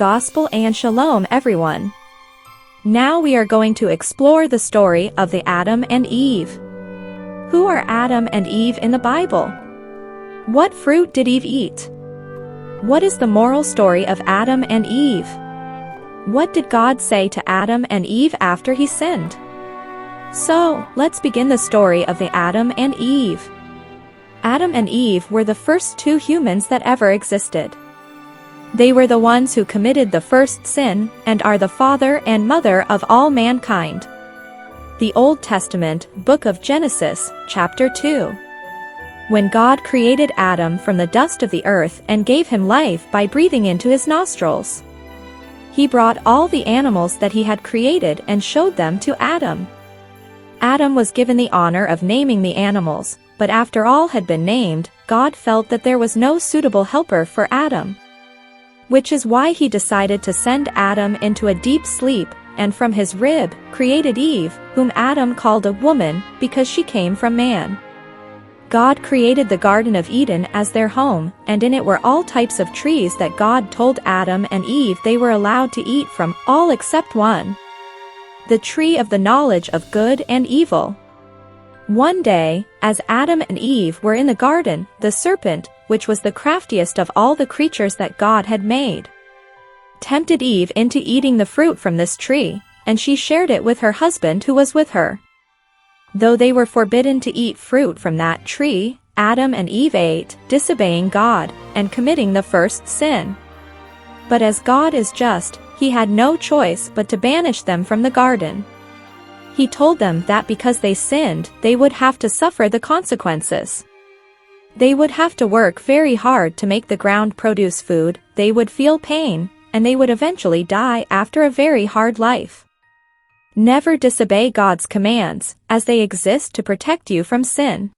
Gospel and Shalom everyone. Now we are going to explore the story of the Adam and Eve. Who are Adam and Eve in the Bible? What fruit did Eve eat? What is the moral story of Adam and Eve? What did God say to Adam and Eve after he sinned? So, let's begin the story of the Adam and Eve. Adam and Eve were the first two humans that ever existed. They were the ones who committed the first sin and are the father and mother of all mankind. The Old Testament, Book of Genesis, chapter 2. When God created Adam from the dust of the earth and gave him life by breathing into his nostrils, he brought all the animals that he had created and showed them to Adam. Adam was given the honor of naming the animals, but after all had been named, God felt that there was no suitable helper for Adam. Which is why he decided to send Adam into a deep sleep, and from his rib, created Eve, whom Adam called a woman, because she came from man. God created the Garden of Eden as their home, and in it were all types of trees that God told Adam and Eve they were allowed to eat from, all except one. The tree of the knowledge of good and evil. One day, as Adam and Eve were in the garden, the serpent, which was the craftiest of all the creatures that God had made, tempted Eve into eating the fruit from this tree, and she shared it with her husband who was with her. Though they were forbidden to eat fruit from that tree, Adam and Eve ate, disobeying God, and committing the first sin. But as God is just, he had no choice but to banish them from the garden. He told them that because they sinned, they would have to suffer the consequences. They would have to work very hard to make the ground produce food, they would feel pain, and they would eventually die after a very hard life. Never disobey God's commands, as they exist to protect you from sin.